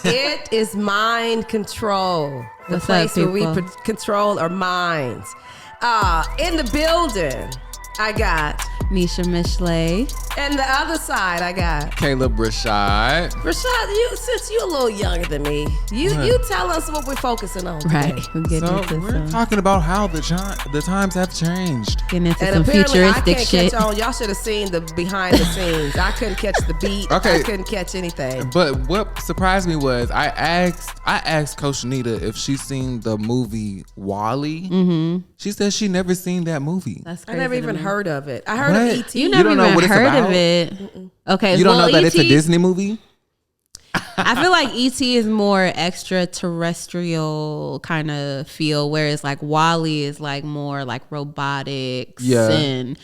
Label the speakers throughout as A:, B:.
A: It is mind control. The
B: What's
A: place
B: up,
A: where we
B: people?
A: control our minds. In the building, I got.
B: Nisha Mishley.
A: And the other side, I got.
C: Caleb Rashad.
A: Rashad, since you're a little younger than me, you tell us what we're focusing on today.
B: Right. We're getting
C: So
B: into
C: we're
B: some,
C: talking about how the times have changed.
B: getting into
A: And
B: some
A: apparently I
B: futuristic
A: can't
B: shit.
A: catch on. Y'all should have seen the behind the scenes. I couldn't catch the beat.
C: Okay.
A: I couldn't catch anything.
C: But what surprised me was I asked Coach Nita if she's seen the movie Wall-E. Mm-hmm. She said she never seen that movie.
B: That's
A: I
B: crazy.
A: never
B: to
A: even
B: me.
A: heard of it. I heard
C: What?
A: of E.T.
B: You
C: You
B: never
C: don't know
B: even
C: what it's
B: heard
C: about?
B: of it. Okay.
C: You don't know that
B: E.T.
C: it's a Disney movie?
B: I feel like E.T. is more extraterrestrial kind of feel, whereas like Wall-E is like more like robotics.
C: Yeah.
B: And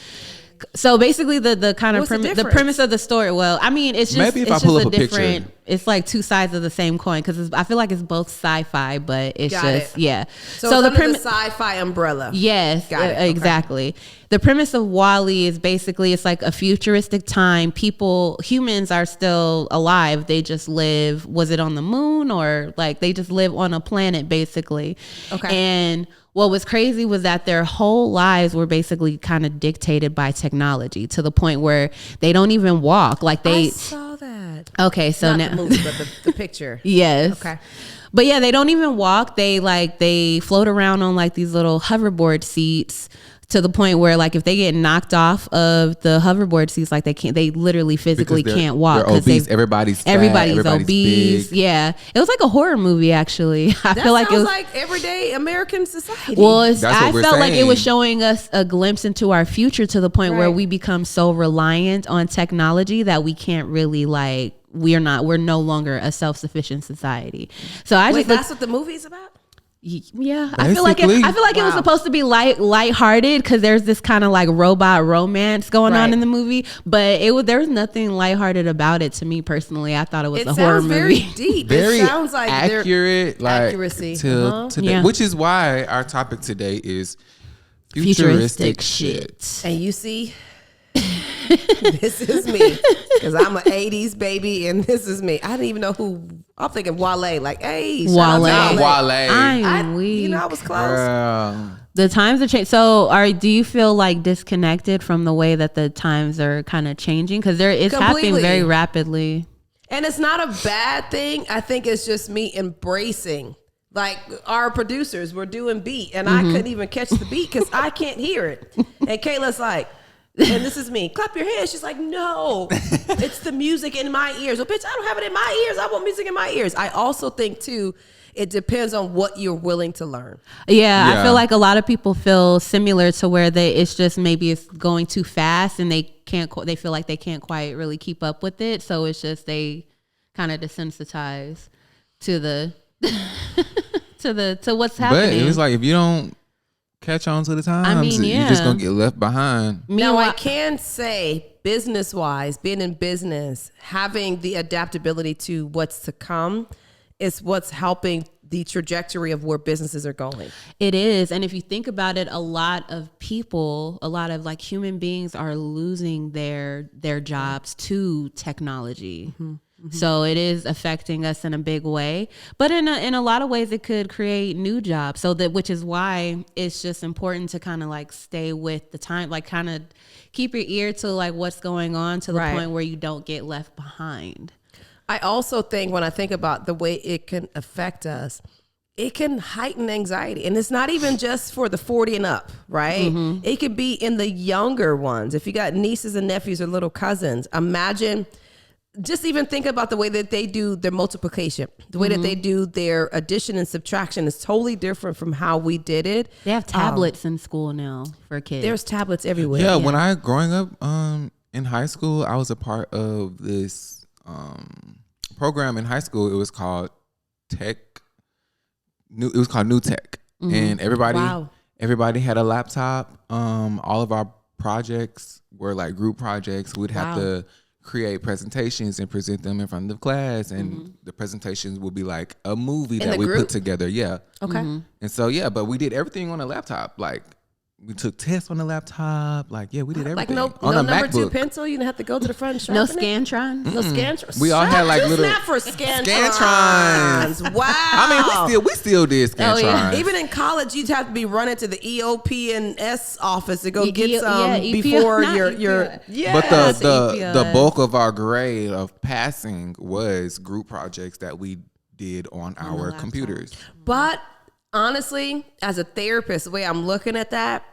B: so basically the kind of
A: What's the
B: the
A: difference?
B: premise of the story. Well, I mean, it's just
C: Maybe if
B: it's
C: I pull
B: just
C: up
B: a
C: a picture.
B: different. It's like two sides of the same coin because I feel like it's both sci-fi, but it's
A: Got
B: just
A: it.
B: yeah.
A: So it's under the sci-fi umbrella.
B: Yes,
A: Got it. Okay.
B: exactly. The premise of Wall-E is basically it's like a futuristic time. Humans are still alive. They just live, was it on the moon or like they just live on a planet basically.
A: Okay.
B: And what was crazy was that their whole lives were basically kind of dictated by technology to the point where they don't even walk. Like
A: I
B: they,
A: saw that.
B: okay, so
A: Not
B: now,
A: the movie, but the picture.
B: yes.
A: Okay.
B: But yeah, they don't even walk. They float around on like these little hoverboard seats to the point where like if they get knocked off of the hoverboard seats, like they literally physically
C: Because
B: can't walk.
C: They're
B: 'cause
C: obese. Everybody's fat,
B: everybody's obese.
C: big.
B: Yeah. It was like a horror movie actually. I
A: That
B: feel like it
A: sounds
B: was
A: like everyday American society.
B: well,
C: That's what
B: I
C: we're
B: felt like it was
C: saying.
B: showing us a glimpse into our future to the point where
A: Right.
B: we become so reliant on technology that we can't really like we're no longer a self-sufficient society. So I
A: Wait,
B: just
A: that's what the movie's about?
B: yeah, I feel like it
C: Basically.
B: was supposed to be lighthearted because there's this kind of like robot romance going on
A: Right.
B: in the movie, but there was nothing lighthearted about it to me personally. I thought it was
A: It
B: a horror
A: sounds very
B: movie.
A: deep.
C: Very
A: it sounds like they're-
C: accurate, like
A: accuracy.
C: to today,
B: Yeah.
C: which is why our topic today is
B: Futuristic
C: futuristic shit.
A: And you see, this is me because I'm an '80s baby, and this is me. I didn't even know who. I'm thinking Wale, like, hey, shout out to
B: Wale.
C: Wale.
B: I'm weak.
A: I was close.
C: Girl.
B: The times are changing. So, do you feel like disconnected from the way that the times are kind of changing? Because it's happening
A: Completely.
B: very rapidly.
A: And it's not a bad thing. I think it's just me embracing. Like our producers were doing beat, and I couldn't even catch the beat because I can't hear it. And Kayla's like, and this is me, clap your hands. She's like, no, it's the music in my ears. Well, bitch, I don't have it in my ears. I want music in my ears. I also think too, it depends on what you're willing to learn.
B: Yeah,
C: Yeah.
B: I feel like a lot of people feel similar to where it's just maybe it's going too fast and they feel like they can't quite really keep up with it. So it's just they kind of desensitize to the to what's
C: But
B: happening.
C: it was like if you don't catch on to the times, you're just
B: yeah.
C: gonna get left behind.
A: Now, I can say business-wise, being in business, having the adaptability to what's to come is what's helping the trajectory of where businesses are going.
B: It is. And if you think about it, a lot of like human beings are losing their jobs to technology. So it is affecting us in a big way, but in a lot of ways it could create new jobs. Which is why it's just important to kind of like stay with the time, like kind of keep your ear to like what's going on to the
A: Right.
B: point where you don't get left behind.
A: I also think when I think about the way it can affect us, it can heighten anxiety. And it's not even just for the 40 and up, right? It could be in the younger ones. If you got nieces and nephews or little cousins, imagine, just even think about the way that they do their multiplication, the way that they do their addition and subtraction is totally different from how we did it.
B: They have tablets in school now for kids.
A: There's tablets everywhere.
C: Yeah, when I growing up in high school, I was a part of this program in high school. It was called It was called New Tech, and everybody had a laptop. All of our projects were like group projects. We'd have to create presentations and present them in front of the class, and the presentations would be like a movie that we
A: group?
C: put together. Yeah.
A: Okay.
C: And so but we did everything on a laptop. Like we took tests on the laptop. Like, yeah, we did everything.
A: Like
C: on
A: no
C: a
A: number
C: MacBook.
A: 2 pencil. You didn't have to go to the front and
B: No
A: sharpen it?
B: Scantron.
A: No Scantron.
C: We all had like little
A: snap for Scantrons. Wow.
C: I mean, we still did Scantron.
B: Oh, yeah.
A: Even in college, you'd have to be running to the EOP&S office to go get
B: EPO,
A: some
B: yeah, EPO,
A: before
B: not
A: your
B: EPO.
A: yeah.
C: But the
B: EPOS.
C: bulk of our grade of passing was group projects that we did on our computers.
A: But honestly, as a therapist, the way I'm looking at that,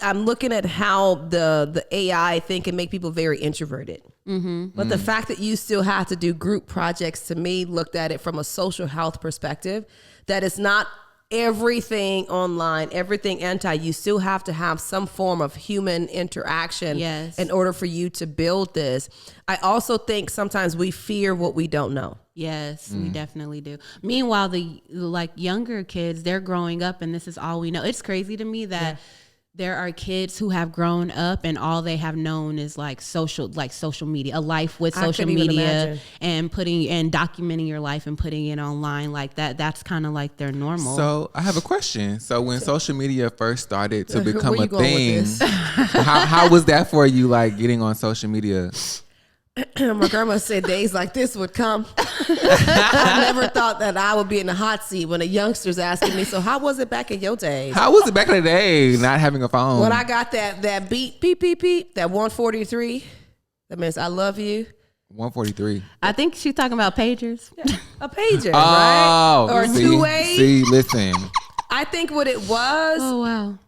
A: I'm looking at how the AI thing can make people very introverted. But the fact that you still have to do group projects, to me, looked at it from a social health perspective, that it's not everything online, everything you still have to have some form of human interaction in order for you to build this. I also think sometimes we fear what we don't know.
B: Yes, we definitely do. Meanwhile, the like younger kids, they're growing up and this is all we know. It's crazy to me that there are kids who have grown up and all they have known is like social media, a life with social media and documenting your life and putting it online like that. That's kind of like their normal.
C: So I have a question. So when social media first started to become a
A: going
C: thing,
A: with this?
C: how was that for you, like getting on social media?
A: My grandma said days like this would come. I never thought that I would be in the hot seat when a youngster's asking me, so how was it back in your days?
C: How was it back in the day not having a phone?
A: When I got that beep, beep, beep, beep, that 143, that means I love you.
C: 143.
B: I think she's talking about pagers.
A: A pager, right? Or a two-way.
C: See, listen.
A: I think what it was,
B: Oh, wow.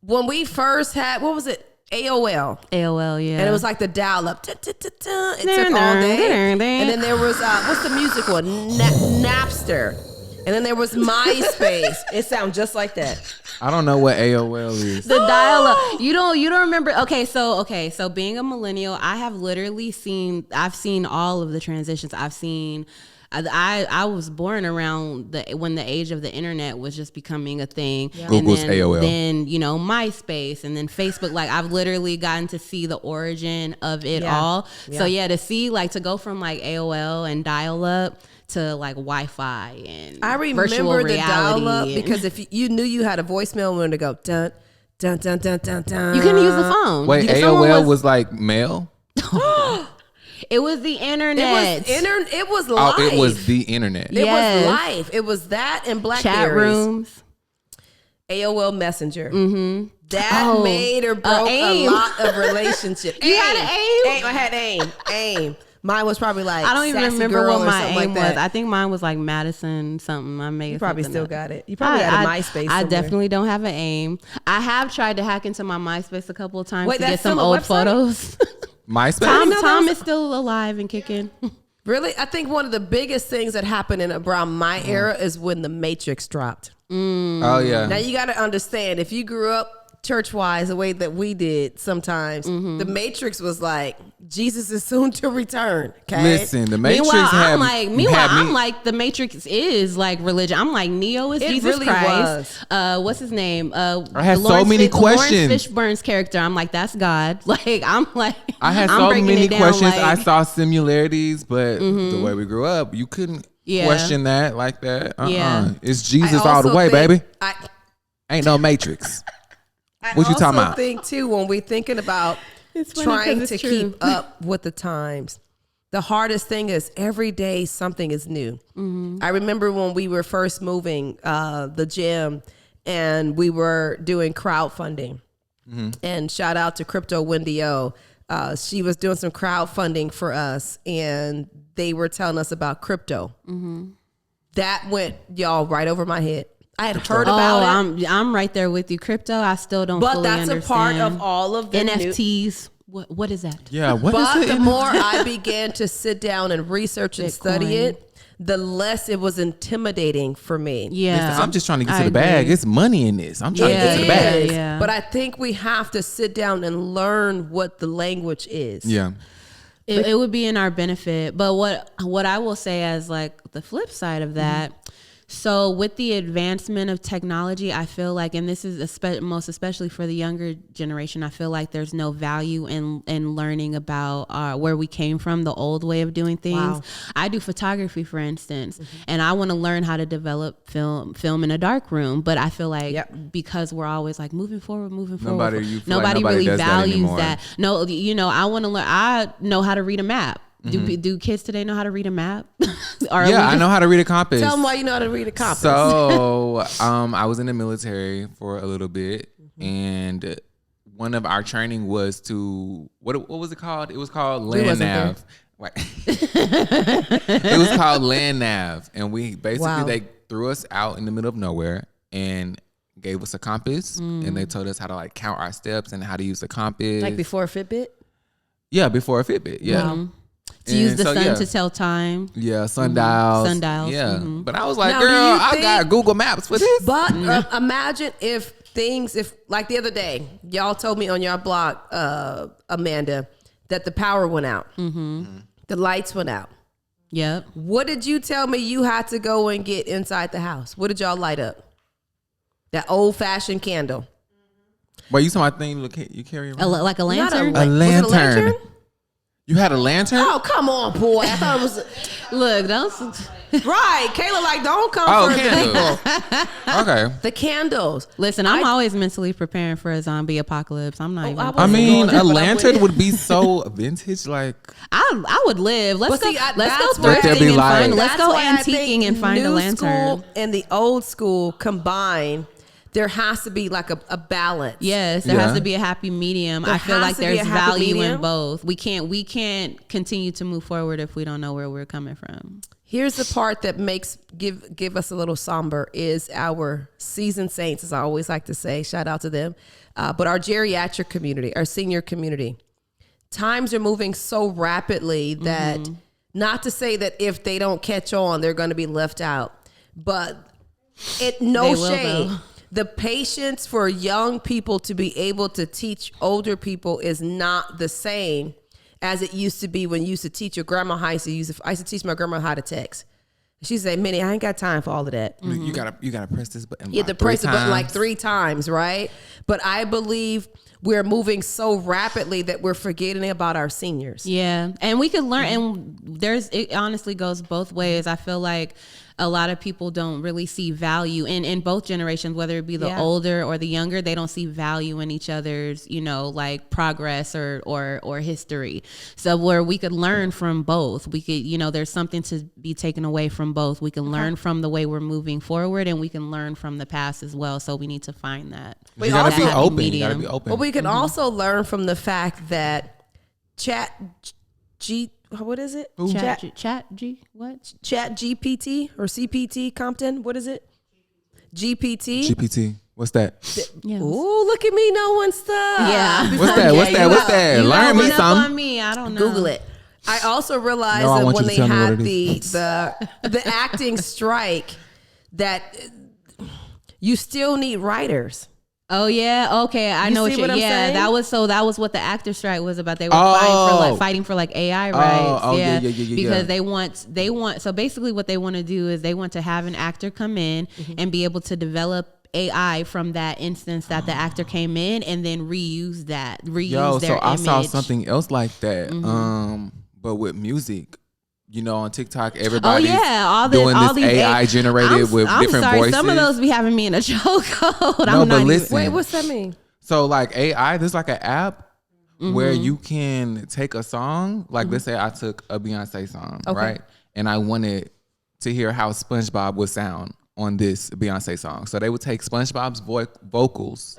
A: when we first had, what was it? AOL.
B: AOL, yeah.
A: And it was like the dial up. It took all day. And then there was, what's the music one? Napster. And then there was MySpace. It sounds just like that.
C: I don't know what AOL is.
B: The dial up. You don't remember. Okay, so being a millennial, I have literally I've seen all of the transitions. I was born around when the age of the internet was just becoming a thing. Yeah.
C: Google's AOL.
B: Then, MySpace and then Facebook. Like I've literally gotten to see the origin of it all. Yeah. So to see to go from like AOL and dial up to like Wi-Fi and
A: I remember the dial up because if you knew you had a voicemail when to go dun dun dun dun dun dun.
B: You couldn't use the phone.
C: Wait, AOL was like mail?
B: It was the internet.
A: It was life.
C: Oh, it was the internet.
A: It was life. It was that and BlackBerries.
B: Chat rooms.
A: AOL Messenger. Mm-hmm. That made or broke a lot of relationships.
B: You had an AIM?
A: I had AIM. Mine was probably like
B: I don't even remember what my AIM was.
A: That.
B: I think mine was like Madison something. I made.
A: You probably still got it. You probably had a MySpace.
B: I definitely don't have an AIM. I have tried to hack into my MySpace a couple of times to get some
A: still
B: old photos.
C: MySpace?
B: Tom is still alive and kicking.
A: Really? I think one of the biggest things that happened in around my era is when the Matrix dropped.
C: Oh, yeah.
A: Now, you got to understand, if you grew up church-wise the way that we did sometimes, the Matrix was like, Jesus is soon to return. Okay?
C: Listen, the Matrix
B: I'm like, the Matrix is like religion. I'm like, Neo is Jesus
A: really
B: Christ. What's his name?
C: I had so many questions.
B: Lawrence Fishburne's character, I'm like, that's God.
C: I had so many questions. I saw similarities, but the way we grew up, you couldn't question that like that.
B: Yeah.
C: It's Jesus all the way, baby. Ain't no Matrix. What you talking about?
A: I think too, when we're thinking about trying to keep up with the times, the hardest thing is every day something is new. I remember when we were first moving the gym and we were doing crowdfunding, and shout out to Crypto Wendy O. She was doing some crowdfunding for us and they were telling us about crypto. That went, y'all, right over my head. I had heard about it.
B: I'm right there with you. Crypto, I still don't fully understand.
A: But that's a part of all of the
B: NFTs. What is that?
C: Yeah, what
A: but
C: is it?
A: The more I began to sit down and research and study it, the less it was intimidating for me.
B: Yeah.
C: Listen, I'm just trying to get to the bag. It's money in this. I'm trying to get to the bag.
B: Yeah.
A: But I think we have to sit down and learn what the language is.
C: Yeah.
B: It would be in our benefit. But what I will say as like the flip side of that, So with the advancement of technology, I feel like, and this is most especially for the younger generation, I feel like there's no value in learning about where we came from, the old way of doing things. Wow. I do photography, for instance, and I want to learn how to develop film in a dark room. But I feel like because we're always like moving forward, nobody really values that. No, I want to learn. I know how to read a map. Do kids today know how to read a map?
C: I know how to read a compass.
A: Tell them why you know how to read a compass.
C: So I was in the military for a little bit, and one of our training was to what was it called? It was called land nav. It was called land nav, and we basically they threw us out in the middle of nowhere and gave us a compass, and they told us how to like count our steps and how to use the compass.
A: Like before a Fitbit?
C: Yeah, before a Fitbit. Yeah.
B: Wow. To use the sun to tell time.
C: Yeah, sundials.
B: Sundials.
C: Yeah. But I was like, now, girl, I got Google Maps for this.
A: But imagine if like the other day, y'all told me on your blog, Amanda, that the power went out. The lights went out.
B: Yep.
A: What did you tell me you had to go and get inside the house? What did y'all light up? That old-fashioned candle.
C: Wait, you saw my thing you carry around?
B: Like a lantern?
C: A lantern. Was it a lantern? You had a lantern?
A: Oh, come on, boy. I thought it was...
B: Look, don't...
A: Right. Kayla, like, don't come for
C: candles. Okay.
A: The candles.
B: Listen, I'm always mentally preparing for a zombie apocalypse. I'm not even...
C: I mean, a lantern would be so vintage, like...
B: I would live. Let's go antiquing and find a lantern.
A: School and the old school combine. There has to be like a balance.
B: Yes, there has to be a happy medium. I feel like there's value in both. We can't continue to move forward if we don't know where we're coming from.
A: Here's the part that makes give us a little somber is our seasoned saints, as I always like to say. Shout out to them. But our geriatric community, our senior community, times are moving so rapidly that not to say that if they don't catch on, they're going to be left out. But no shade. The patience for young people to be able to teach older people is not the same as it used to be when you used to teach your grandma how I used to teach my grandma how to text. She said, Minnie, I ain't got time for all of that.
C: You gotta press this button.
A: You have to press the button like 3 times, right? But I believe we're moving so rapidly that we're forgetting about our seniors.
B: Yeah. And we could learn, and it honestly goes both ways. I feel like a lot of people don't really see value in both generations, whether it be the older or the younger. They don't see value in each other's, like progress or history. So where we could learn from both, we could, there's something to be taken away from both. We can learn from the way we're moving forward, and we can learn from the past as well. So we need to find that.
C: You gotta be open. You gotta be open.
A: But we can also learn from the fact that what is it?
B: Chat
A: GPT or CPT Compton? What is it? GPT.
C: What's that?
B: Yes.
A: Ooh, look at me knowing stuff.
B: Yeah.
C: What's that? Learn me some.
B: On me. I don't know.
A: Google it. I also realized that when they had the acting strike, that you still need writers.
B: Oh yeah, okay. I know what you're saying. That was what the actor strike was about. They were fighting for AI rights. Yeah. Because they want so basically what they want to do is they want to have an actor come in and be able to develop AI from that instance that the actor came in and then reuse their image.
C: I saw something else like that. But with music. On TikTok, everybody's doing this AI generated with different voices.
B: Some of those be having me in a chokehold.
C: Listen.
A: Wait, what's that mean?
C: So like AI, there's like an app where you can take a song. Like let's say I took a Beyonce song, right? And I wanted to hear how SpongeBob would sound on this Beyonce song. So they would take SpongeBob's vocals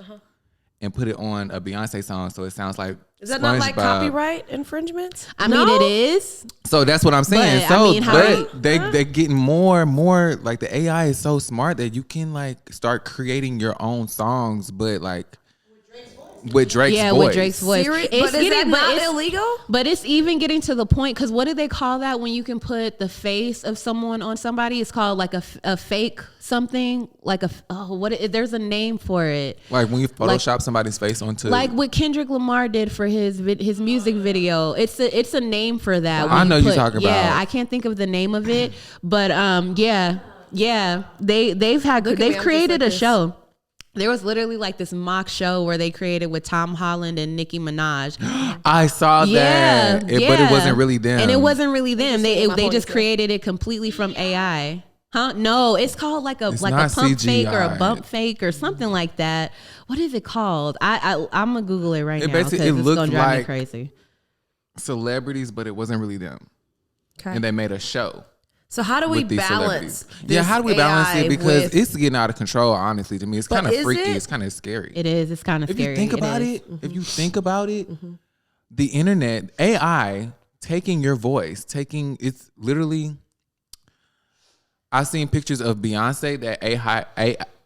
C: and put it on a Beyonce song, so it sounds like
A: Is that not like copyright infringements?
B: I mean, it is.
C: So that's what I'm saying. They're getting more and more, like the AI is so smart that you can like start creating your own songs, but like with Drake's voice.
B: With Drake's voice.
A: But is that not illegal?
B: But it's even getting to the point, because what do they call that when you can put the face of someone on somebody? It's called like a fake something, like there's a name for it.
C: Like when you Photoshop somebody's face onto,
B: like what Kendrick Lamar did for his music video. It's a name for that.
C: I know you're talking about.
B: Yeah, I can't think of the name of it, but yeah. they've created a show. There was literally like this mock show where they created with Tom Holland and Nicki Minaj.
C: I saw that, but it wasn't really them.
B: And it wasn't really them. They just created it completely from AI. Huh? No, it's called like a pump CGI. Fake or a bump fake or something like that. What is it called? I'm gonna Google it right now because it's gonna drive me crazy.
C: Celebrities, but it wasn't really them. Okay. And they made a show.
A: So how do we balance this?
C: How do we balance it? Because it's getting out of control, honestly, to me. It's kind of freaky. It's kind of scary.
B: It is. It's kind of scary.
C: If you think about it, if you think about it, the internet, AI taking your voice, it's literally, I've seen pictures of Beyonce that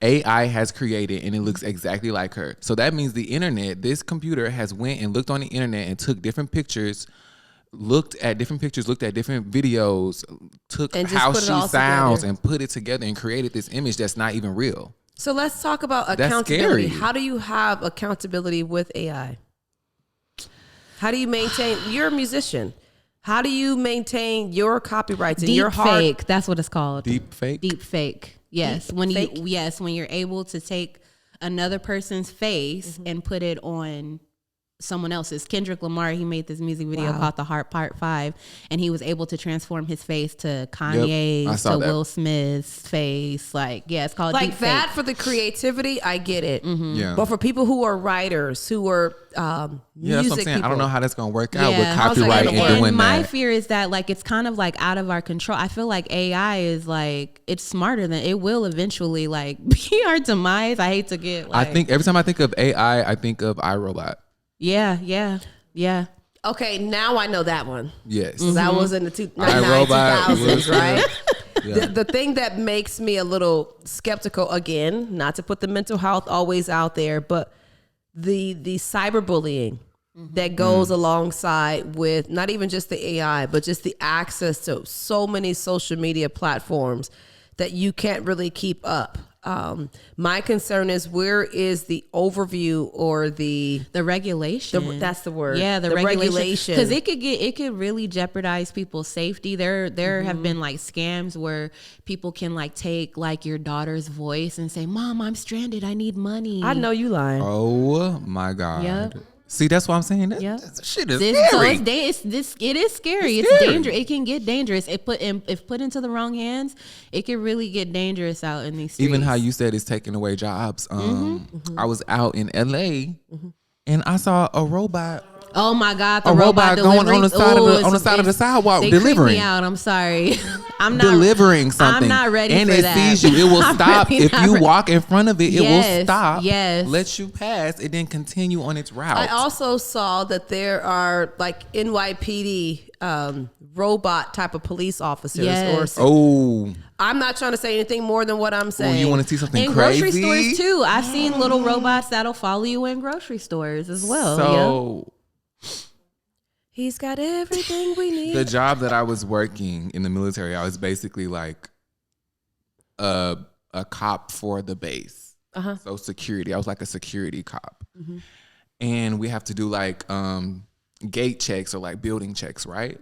C: AI has created and it looks exactly like her. So that means the internet, this computer has went and looked on the internet and took different pictures, looked at different videos, took how she sounds and put it together and created this image that's not even real.
A: So let's talk about accountability. How do you have accountability with AI? How do you maintain, you're a musician. How do you maintain your copyrights and your heart?
B: Deep fake, that's what it's called.
C: Deep fake?
B: Deep fake. Yes. When you're able to take another person's face and put it on someone else's. Kendrick Lamar, he made this music video called The Heart Part 5, and he was able to transform his face to Kanye's, to Will Smith's face. It's called
A: like
B: deep
A: that
B: fake.
A: For the creativity, I get it. Yeah. But for people who are writers, who are music
C: that's what I'm saying.
A: people,
C: I don't know how that's going to work out with copyright and doing
B: that. My fear is that it's kind of out of our control. I feel like AI is it's smarter than it will eventually be our demise. I hate to get
C: I think every time I think of AI, I think of iRobot.
B: Yeah.
A: Okay, now I know that one.
C: Yes.
A: That was in the 2000s, right? The thing that makes me a little skeptical, again, not to put the mental health always out there, but the cyberbullying that goes alongside with not even just the AI, but just the access to so many social media platforms that you can't really keep up. My concern is, where is the overview or the
B: regulation?
A: That's the word.
B: Yeah, the regulation. Because it could really jeopardize people's safety. There have been scams where people can take your daughter's voice and say, "Mom, I'm stranded. I need money."
A: I know you lying.
C: Oh my God.
A: Yep.
C: See, that's what I'm saying. That shit is scary.
B: So it is scary. It's dangerous. It can get dangerous. If put into the wrong hands, it can really get dangerous out in these streets.
C: Even how you said it's taking away jobs. I was out in LA and I saw a robot.
B: Oh my God!
C: A robot going on the side of the sidewalk delivering.
B: Creep me out. I'm sorry. I'm not
C: delivering something.
B: I'm not ready
C: and
B: for that.
C: And it sees you. It will stop if you walk in front of it. It will stop.
B: Yes.
C: Let you pass. It then continue on its route.
A: I also saw that there are NYPD robot type of police officers.
B: Yes.
A: I'm not trying to say anything more than what I'm saying.
C: You want to see something
B: in
C: crazy?
B: Grocery stores too. I've seen little robots that'll follow you in grocery stores as well.
C: So.
A: He's got everything we need.
C: The job that I was working in the military, I was basically a cop for the base. So security. I was like a security cop. And we have to do gate checks or building checks, right?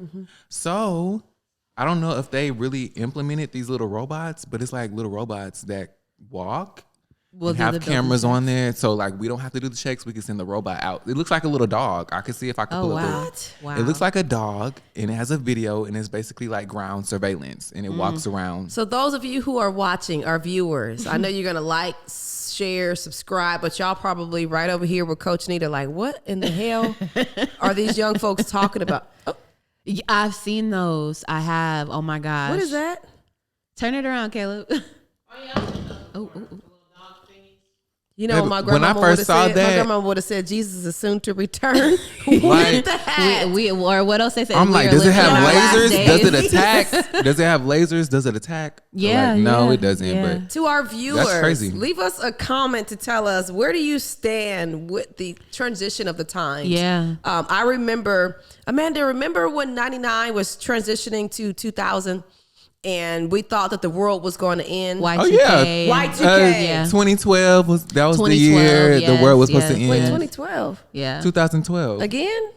C: So I don't know if they really implemented these little robots, but it's little robots that walk. We'll have cameras on there, so we don't have to do the checks. We can send the robot out. It looks like a little dog. I can see if I can pull it through. Wow. It looks like a dog, and it has a video, and it's basically ground surveillance, and it walks around.
A: So those of you who are watching, our viewers, I know you're gonna share, subscribe, but y'all probably right over here with Coach Nita what in the hell are these young folks talking about? Oh.
B: I've seen those. I have. Oh my gosh.
A: What is that?
B: Turn it around, Caleb. Oh.
A: You know, my grandma would have said Jesus is soon to return. What the heck?
B: Or what else they say?
C: I'm does it have lasers? Does it attack? Does it have lasers? Does it attack?
B: Yeah.
C: No, it doesn't. Yeah. But
A: to our viewers,
C: that's crazy.
A: Leave us a comment to tell us, where do you stand with the transition of the times?
B: Yeah.
A: I remember, Amanda, when 99 was transitioning to 2000? And we thought that the world was going to end.
B: Y2K.
C: Oh yeah,
A: Y2K.
C: 2012 was the year the world was supposed to end.
A: Wait, 2012?
B: Yeah.
C: 2012
A: again.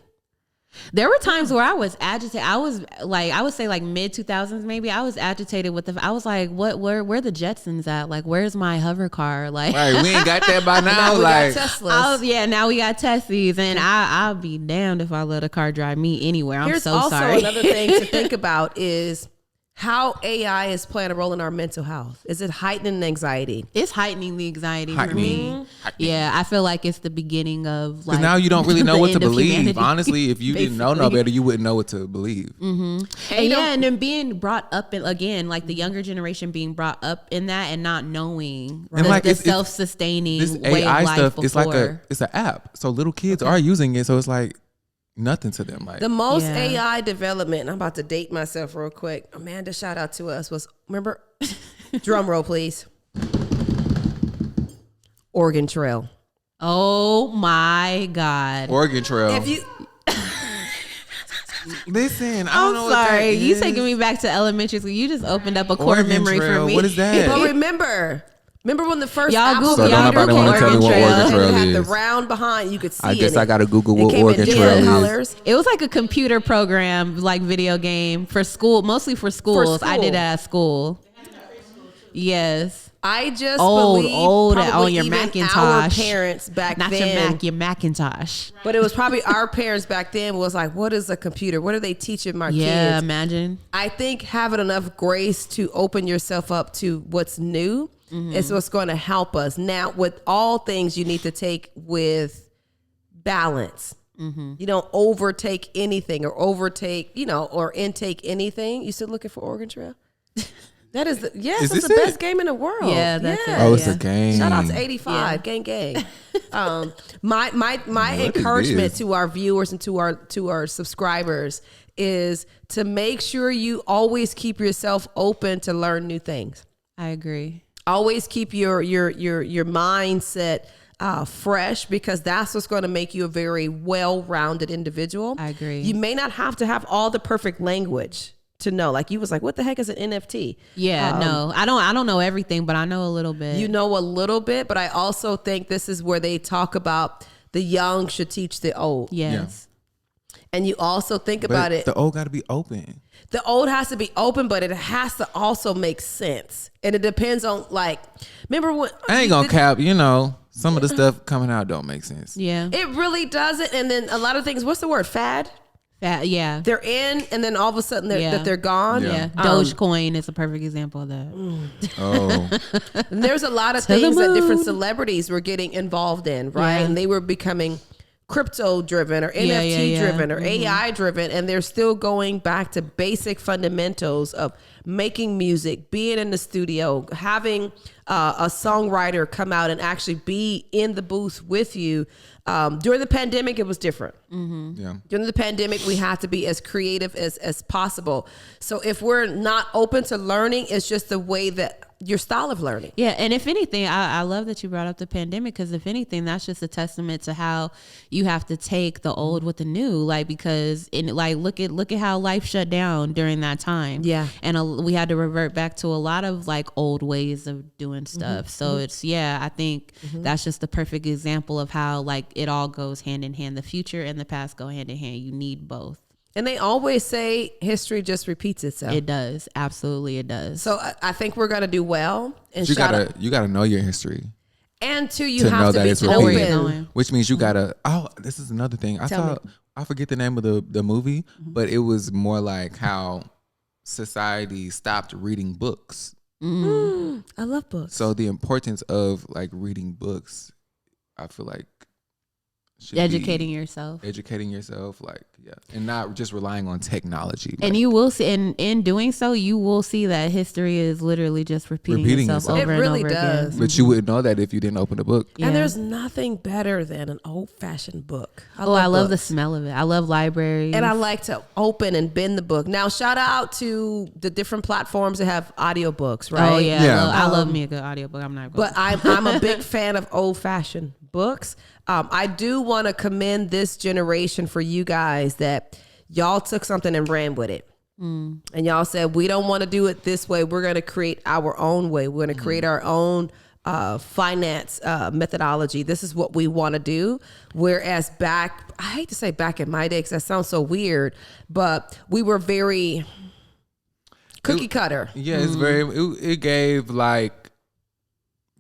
B: There were times where I was agitated. I was like, I would say like mid 2000s, maybe. I was agitated with I was like, where the Jetsons at? Like, where's my hover car? Like,
C: right, we ain't got that by now.
A: Now we
C: like,
A: got Teslas.
B: now we got Teslas, and I'll be damned if I let a car drive me anywhere.
A: Here's
B: I'm so
A: also
B: sorry.
A: another thing to think about is how AI is playing a role in our mental health. Is it heightening anxiety?
B: It's heightening the anxiety for me. Yeah, I feel like it's the beginning of like.
C: now you don't really know
B: the
C: what to
B: end of
C: believe.
B: humanity.
C: Honestly, if you didn't know no better, you wouldn't know what to believe.
B: And then being brought up in, again, like the younger generation being brought up in that and not knowing
C: And like
B: the
C: it's
B: self-sustaining
C: this
B: way
C: AI
B: of life
C: stuff,
B: before.
C: it's like it's an app. So little kids are using it. So it's like nothing to them. Like
A: The most AI development, and I'm about to date myself real quick. Amanda, shout out to us, was, remember, drum roll, please. Oregon Trail.
B: Oh my God.
C: Oregon Trail.
A: If you,
C: Listen, I don't know
B: I'm
C: what that
B: sorry. You
C: is.
B: taking me back to elementary school. You just opened up a core
C: Oregon
B: memory
C: Trail,
B: for me.
C: what is that?
A: but remember when the first
B: Y'all
A: Apple
B: Google- So don't
A: computer
B: nobody wanna
A: came
B: tell me
A: out,
B: what
A: and
B: Oregon
A: it
C: Trail
A: had the
C: is.
A: round behind, you could see
C: I guess
A: it.
C: I gotta Google
A: It
C: what
A: came
C: Oregon
A: in
C: Trail
A: different
C: is.
A: colors.
B: It was like a computer program, like video game for school, mostly for schools. I did it at school. Yes.
A: I just
B: Old
A: believe
B: on
A: probably
B: your
A: even
B: Macintosh.
A: our parents back
B: Not
A: then.
B: your Mac, your Macintosh.
A: But it was probably our parents back then was like, what is a computer? What are they teaching my
B: Yeah,
A: kids?
B: imagine.
A: I think having enough grace to open yourself up to what's new is what's going to help us. Now, with all things, you need to take with balance. You don't overtake anything or or intake anything. You still looking for Oregon Trail? That is
C: Is
A: it's the
C: this
A: best
C: it?
A: game in the world.
B: Yeah, that's it.
C: Oh, it's
B: Yeah.
C: a game.
A: Shout out to 85, gang. My
C: What is
A: encouragement
C: this?
A: to our viewers and to our subscribers is to make sure you always keep yourself open to learn new things.
B: I agree.
A: Always keep your mindset fresh, because that's what's going to make you a very well-rounded individual.
B: I agree.
A: You may not have to have all the perfect language to know. Like you was like, what the heck is an NFT?
B: Yeah, no, I don't know everything, but I know a little bit.
A: You know a little bit, but I also think this is where they talk about the young should teach the old.
B: Yes.
A: And you also think
C: But
A: about it.
C: the old got to be open.
A: The old has to be open, but it has to also make sense. And it depends on, like, remember when
C: I ain't gonna cap. Some of the stuff coming out don't make sense.
B: Yeah.
A: it really doesn't. And then a lot of things, what's the word? Fad?
B: Yeah.
A: They're in, and then all of a sudden they're gone.
C: Yeah.
B: Dogecoin is a perfect example of that.
C: Oh,
A: And there's a lot of
B: To the
A: things that different
B: moon.
A: celebrities were getting involved in, right?
B: Yeah.
A: And they were becoming crypto driven or NFT driven or AI driven, and they're still going back to basic fundamentals of making music, being in the studio, having a songwriter come out and actually be in the booth with you. During the pandemic, it was different.
C: yeah.
A: During the pandemic, we had to be as creative as possible. So if we're not open to learning, it's just the way that your style of learning.
B: Yeah, and if anything, I love that you brought up the pandemic, because if anything, that's just a testament to how you have to take the old with the new. Like, because look at how life shut down during that time.
A: Yeah.
B: And we had to revert back to a lot of like old ways of doing stuff. So I think that's just the perfect example of how like it all goes hand in hand. The future and the past go hand in hand. You need both.
A: And they always say history just repeats itself.
B: It does. Absolutely, it does.
A: So I think we're going to do well. And
C: You gotta know your history.
A: And two, you
C: to
A: have
C: know
A: to
C: that
A: be
C: it's
B: know where you're
A: open.
B: going.
C: Which means you gotta. Oh, this is another thing. I forget the name of the movie, but it was more like how society stopped reading books.
A: I love books.
C: So the importance of like reading books, I feel like should
B: Educating
C: be
B: yourself.
C: educating yourself, like and not just relying on technology.
B: And you will see, in doing so, you will see that history is literally just repeating itself over
A: It really
B: and over
A: does.
B: again.
C: But you wouldn't know that if you didn't open the book.
B: Yeah.
A: And there's nothing better than an old-fashioned book.
B: I love the
A: books.
B: smell of it. I love libraries.
A: And I like to open and bend the book. Now, shout out to the different platforms that have audiobooks, right?
B: Oh yeah,
C: Yeah.
B: I love me a good audiobook. I'm not.
A: But I'm a big fan of old-fashioned books. I do want to commend this generation for you guys that y'all took something and ran with it. And y'all said, we don't want to do it this way. We're going to create our own way. We're going to create our own finance methodology. This is what we want to do. Whereas I hate to say back in my day, because that sounds so weird, but we were very cookie cutter.
C: Yeah, it's it gave like,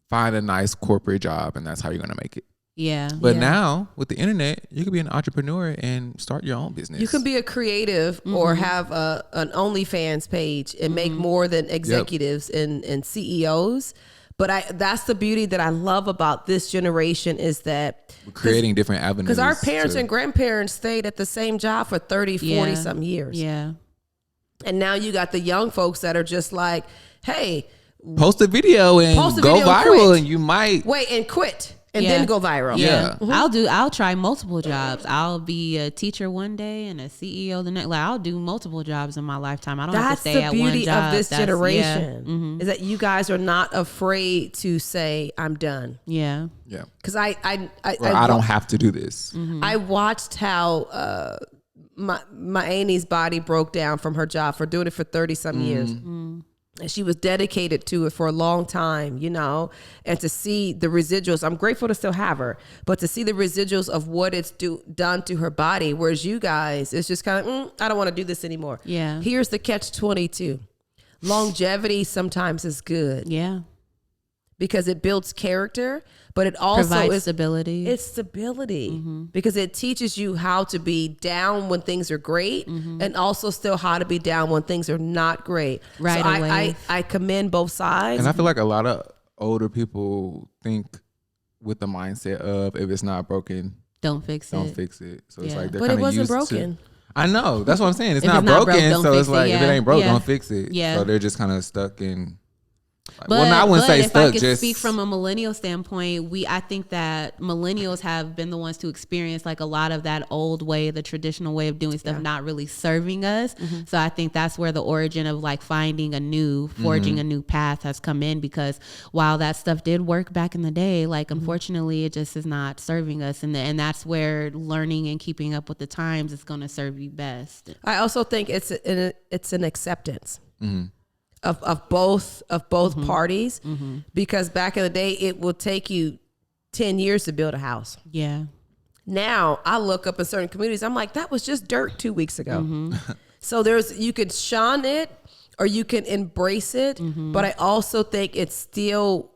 C: find a nice corporate job and that's how you're going to make it.
B: Yeah.
C: But now with the internet, you can be an entrepreneur and start your own business.
A: You can be a creative or have an OnlyFans page and make more than executives and CEOs. But that's the beauty that I love about this generation is that
C: we're creating different avenues.
A: Because our parents and grandparents stayed at the same job for 30, 40 some years.
B: Yeah.
A: And now you got the young folks that are just like, hey,
C: post a video and go viral and you might
A: wait and quit. And then go viral.
C: Yeah.
B: I'll try multiple jobs. I'll be a teacher one day and a CEO the next. Like, I'll do multiple jobs in my lifetime. I don't have to stay at one job. That's the beauty of this generation is that you guys are not afraid to say, I'm done. Yeah.
C: Yeah.
A: Because I
C: don't have to do this.
A: I watched how my Annie's body broke down from her job for doing it for 30 some years. And she was dedicated to it for a long time, you know, and to see the residuals, I'm grateful to still have her, but to see the residuals of what it's done to her body. Whereas you guys, it's just kind of, I don't want to do this anymore.
B: Yeah.
A: Here's the catch-22. Longevity sometimes is good.
B: Yeah.
A: Because it builds character, but it also
B: provides stability.
A: It's stability because it teaches you how to be down when things are great and also still how to be down when things are not great.
B: Right.
A: So I commend both sides.
C: And I feel like a lot of older people think with the mindset of if it's not broken,
B: don't fix
C: it. So it's like they're
A: but
C: kind
A: it
C: of
A: wasn't
C: used
A: broken.
C: I know. That's what I'm saying. It's
B: If
C: not broken. So it's like,
B: it,
C: if it ain't broke,
B: yeah.
C: don't fix it.
B: Yeah.
C: So they're just kind of stuck in.
B: But
C: I wouldn't say
B: if
C: stuck.
B: I could speak from a millennial standpoint, I think that millennials have been the ones to experience like a lot of that old way, the traditional way of doing stuff, not really serving us. So I think that's where the origin of like finding forging a new path has come in, because while that stuff did work back in the day, like unfortunately it just is not serving us. And that's where learning and keeping up with the times is going to serve you best.
A: I also think it's an acceptance. Of both parties, because back in the day it will take you 10 years to build a house.
B: Yeah.
A: Now I look up in certain communities, I'm like, that was just dirt 2 weeks ago. So you could shun it or you can embrace it, but I also think it's still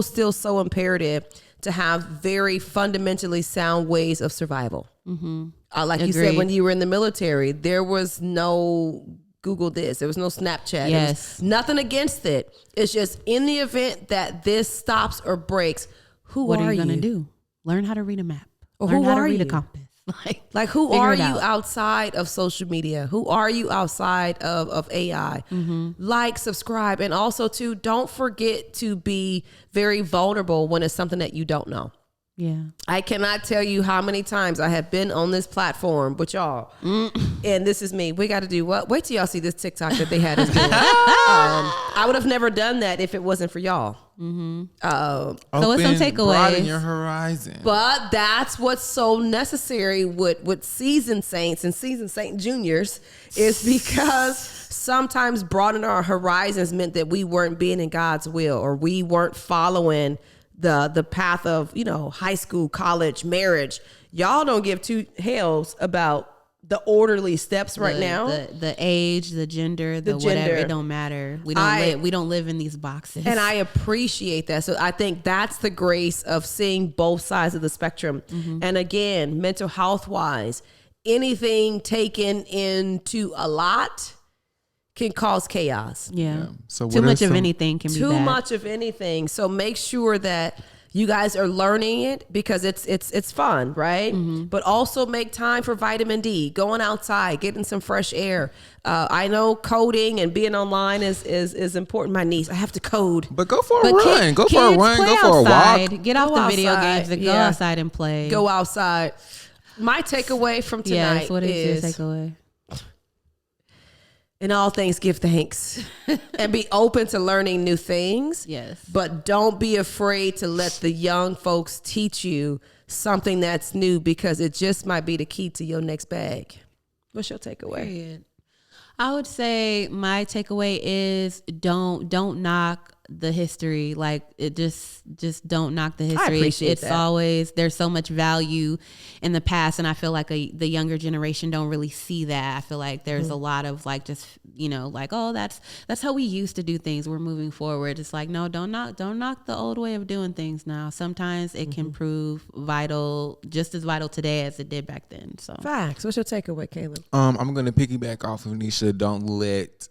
A: so imperative to have very fundamentally sound ways of survival. Like you said, when you were in the military, there was no Google this. There was no Snapchat.
B: Yes.
A: Nothing against it. It's just in the event that this stops or breaks,
B: what are you going to do? Learn how to read a map.
A: Or
B: learn how to
A: read
B: a compass.
A: Like who are you outside of social media? Who are you outside of AI? Like, subscribe, and also too, don't forget to be very vulnerable when it's something that you don't know.
B: Yeah.
A: I cannot tell you how many times I have been on this platform with y'all. And this is me. We got to do what? Wait till y'all see this TikTok that they had us doing. I would have never done that if it wasn't for y'all.
B: So what's some takeaway?
C: Broaden your horizon.
A: But that's what's so necessary with seasoned saints and seasoned saint juniors, is because sometimes broadening our horizons meant that we weren't being in God's will, or we weren't following the path of, high school, college, marriage. Y'all don't give two hells about the orderly steps now.
B: The age, the gender, the whatever, it don't matter. We don't live in these boxes.
A: And I appreciate that. So I think that's the grace of seeing both sides of the spectrum. And again, mental health wise, anything taken into a lot can cause chaos.
B: Yeah.
C: So
B: too much of anything can be bad.
A: Too much of anything. So make sure that you guys are learning it, because it's fun, right? But also make time for vitamin D, going outside, getting some fresh air. I know coding and being online is important. My niece, I have to code.
C: But go for a run. Go for a run. Go for a walk.
B: Get off
A: Go
B: the video
A: outside.
B: games and go outside and play.
A: Go outside. My takeaway from tonight
B: yes, what is your takeaway?
A: In all things, give thanks and be open to learning new things.
B: Yes.
A: But don't be afraid to let the young folks teach you something that's new, because it just might be the key to your next bag. What's your takeaway?
B: Period. I would say my takeaway is don't knock the history. Like, it just don't knock the history.
A: I appreciate
B: it's
A: that.
B: always, there's so much value in the past, and I feel like the younger generation don't really see that. I feel like there's a lot of like, just, you know, like, oh, that's how we used to do things. We're moving forward. It's like, no, don't knock the old way of doing things now. Sometimes it can prove vital, just as vital today as it did back then. So
A: facts. What's your takeaway, Caleb?
C: I'm gonna piggyback off of Nisha. Don't let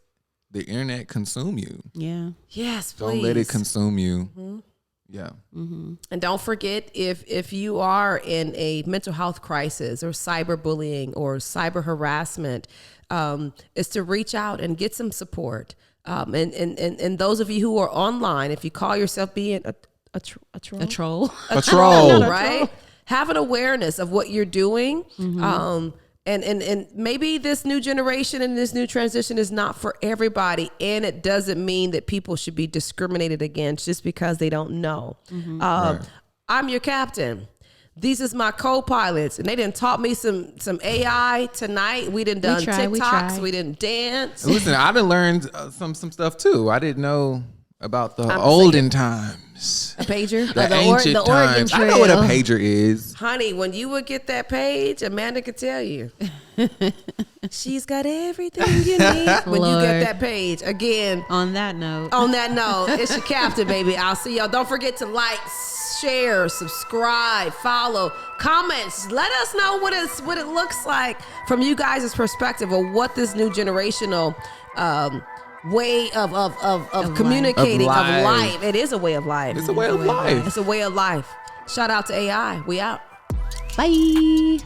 C: the internet consume you.
B: yeah.
A: Yes, please.
C: Don't let it consume you. Yeah.
A: And don't forget, if you are in a mental health crisis or cyberbullying or cyber harassment, is to reach out and get some support. And those of you who are online, if you call yourself being a troll,
B: A troll.
C: A troll.
A: right? Have an awareness of what you're doing. And maybe this new generation and this new transition is not for everybody. And it doesn't mean that people should be discriminated against just because they don't know.
C: Right.
A: I'm your captain. These is my co-pilots. And they done taught me some AI tonight. We done TikToks. We didn't dance.
C: Listen, I done learned some stuff too. I didn't know about the olden times.
A: A pager?
C: The ancient
B: the Oregon
C: times. I know what a
B: Trail.
C: pager is.
A: Honey, when you would get that page, Amanda could tell you. She's got everything you need when you get
B: Lord.
A: that page. Again,
B: On that note.
A: it's your captain, baby. I'll see y'all. Don't forget to like, share, subscribe, follow, comments. Let us know what it looks like from you guys' perspective of what this new generational way of communicating, of life. It is a way of life.
C: It's a way of life.
A: It's a way of life. Shout out to AI. We out.
B: Bye.